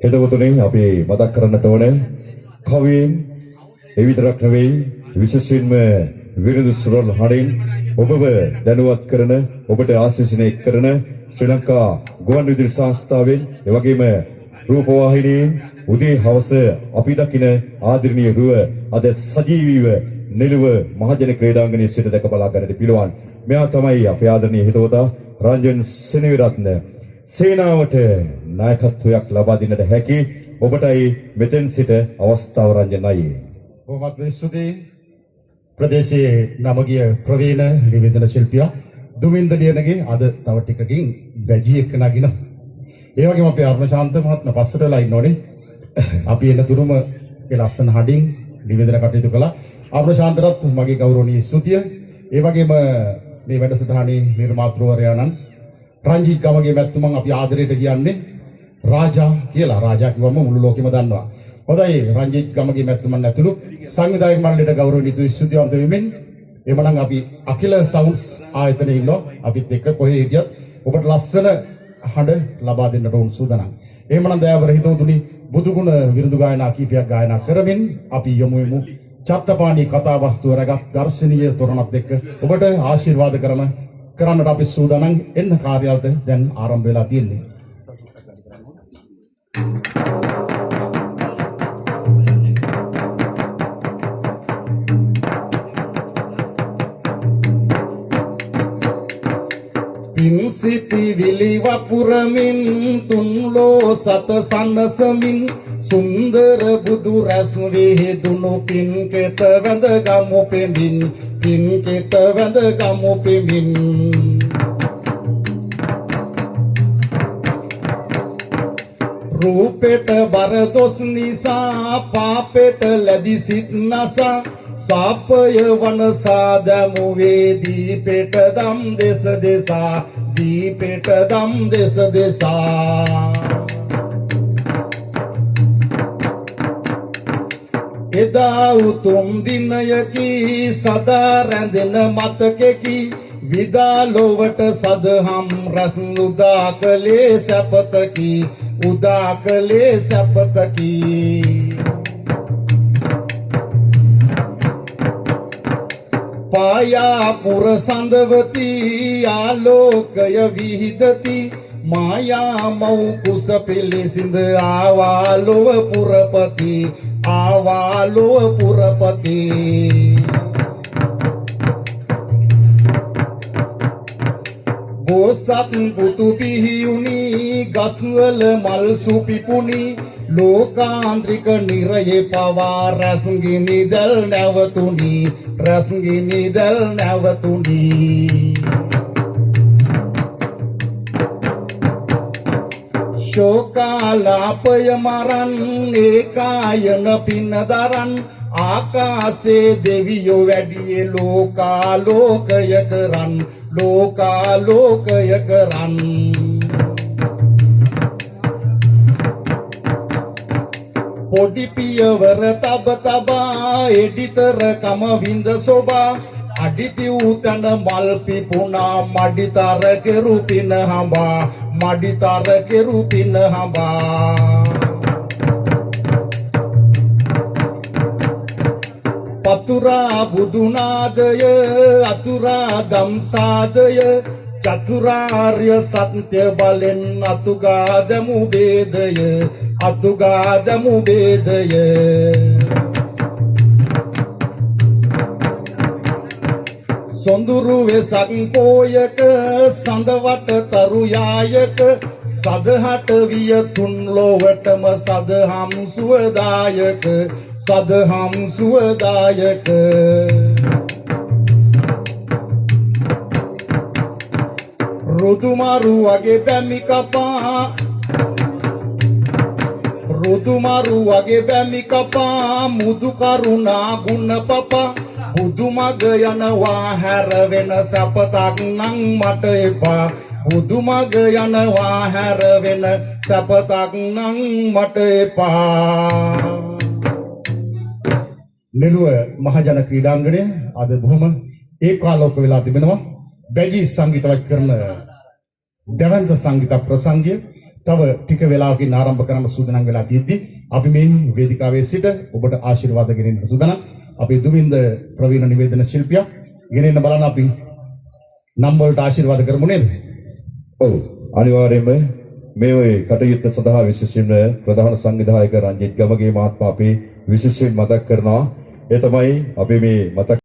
හිතවතුනි අපි මතක් කරන්නට ඕනේ කවියෙන් ඒ විතරක් නෙවෙයි විශේෂයෙන්ම විරුදු සුරල් හරින් ඔබව දැනුවත් කරන ඔබට ආශිර්වාද කරන ශ්‍රී ලංකා ගුවන්විදුලි සංස්ථාවෙන් ඒ වගේම රූපවාහිනියෙන් උදේ හවස අපි දකින ආදරණීය රුව අද සජීවීව නෙළුව මහජන ක්‍රීඩාංගණයේ සිට දැක බලා ගන්නට පිළිවන්. මෙයා තමයි අපේ ආදරණීය හිතවතා රංජන් සෙනවිරත්න. සේනාවට නායකත්වයක් ලබා දෙන්නට හැකි ඔබටයි මෙතෙන් සිට අවස්ථාව රංජනයි. බොහොමත් ස්තුතියි. ප්‍රදේශයේ නමගිය ප්‍රවීණ නිවේදන ශිල්පියා දුමින්ද දියනගේ අද තව ටිකකින් බැජි එක නගින. ඒ වගේම අපේ අරුණශාන්ත මහත්මයා පස්සට වෙලා ඉන්නෝනේ. අපි එන තුරුම ඒ ලස්සන හඩින් නිවේදන කටයුතු කළා. අරුණශාන්තටත් මගේ ගෞරවනීය ස්තුතිය. ඒ වගේම මේ වැඩසටහනේ නිර්මාතෘවරයාණන් රංජිත් ගමගේ මැතිතුමන් අපි ආදරයට කියන්නේ රාජා කියලා. රාජා කිව්වම මුළු ලෝකෙම දන්නවා. හොඳයි රංජිත් ගමගේ මැතිතුමන් ඇතුළු සංවිධායක මණ්ඩලයට ගෞරවනීය ස්තුතිවන්ත වෙමින් එමනම් අපි අකිල සවුන්ඩ්ස් ආයතනයේ ඉන්නවා. අපිත් එක්ක කොහේ හිටියත් ඔබට ලස්සන හඬ ලබා දෙන්නට උන් සූදානම්. එහෙමනම් දයාවර හිතවතුනි බුදුගුණ විරුදු ගායනා කීපයක් ගායනා කරමින් අපි යමු චත්තපාණී කතා වස්තුව රැගත් දර්ශනීය තොරණත් එක්ක ඔබට ආශිර්වාද කරන්නට අපි සූදානම්. එන්න කාර්යාලයට දැන් ආරම්භ වෙලා තියෙන්නේ. පින්සිති විලි වපුරමින් තුන්ලෝ සත සන්නසමින් සුන්දර බුදු රැස් වේදුණු පින්කෙත වැඳ ගමු පෙමින් පින්කෙත වැඳ ගමු පෙමින් රූපෙට බර දොස් නිසා පාපෙට ලැබි සිත් නසා සාපය වනසා දමු වේ දීපෙට දම් දෙස දෙසා දීපෙට දම් දෙස දෙසා එදා උතුම් දිනයකි සදා රැඳෙන මතකෙකි විදා ලොවට සදහම් රැස් උදා කලේ සැපතකි උදා කලේ සැපතකි පායා පුර සඳවති ආලෝකය විහිදති මායා මව් කුස පිළිසිඳ ආවාලොව පුරපති ආවාලොව පුරපති බෝසත් පුතු පිහියුනි ගස්වල මල් සුපිපුනි ලෝකාන්ත්‍රික නිරයේ පවා රසගිනි දල් නැවතුනි රසගිනි දල් නැවතුනි ශෝකාලාපය මරන් ඒකායන පින දරන් ආකාසේ දෙවියෝ වැඩියේ ලෝකාලෝකය කරන් ලෝකාලෝකය කරන් පොඩි පියවර තබ තබා එඩිතර කම විඳ සොබා අඩිති උතන මල් පිපුණා මඩිතර කෙරුපින හඹා මඩිතර කෙරුපින හඹා පතුරා බුදුනාදය අතුරා දම්සාදය චතුරාර්ය සත්‍ය බලෙන් අතුගාදමු වේදය අතුගාදමු වේදය සොඳුරු වෙසක් පෝයක සඳවට තරු යායක සදහට විය තුන් ලොවටම සදහම් සුවදායක සදහම් සුවදායක රුදුමරු වගේ බැමි කපා රුදුමරු වගේ බැමි කපා මුදු කරුණා ගුණ පපා බුදුමග යනවා හැර වෙන සපතක් නම් මට එපා බුදුමග යනවා හැර වෙන සපතක් නම් මට එපා නෙළුව මහජන ක්‍රීඩාංගණය අද බොහොම ඒකාලෝක වෙලා තිබෙනවා. බැජි සංගීතවත් කරන දැවැන්ත සංගීත ප්‍රසංගය තව ටික වෙලාවකින් ආරම්භ කරන්න සූදානම් වෙලා තියෙද්දි අපි මේ වේදිකාවේ සිට ඔබට ආශිර්වාද ගෙනෙන්න සූදානම්. අපේ දුමින්ද ප්‍රවීණ නිවේදන ශිල්පියා ගෙනෙන්න බලන්න අපි නම් වලට ආශිර්වාද කරමු නේද? ඔව් අනිවාර්යයෙන්ම මේ කටයුත්ත සඳහා විශේෂයෙන්ම ප්‍රධාන සංවිධායක රංජිත් ගමගේ මහත්මයා අපි විශේෂයෙන් මතක් කරනවා. ඒ තමයි අපි මේ මතක්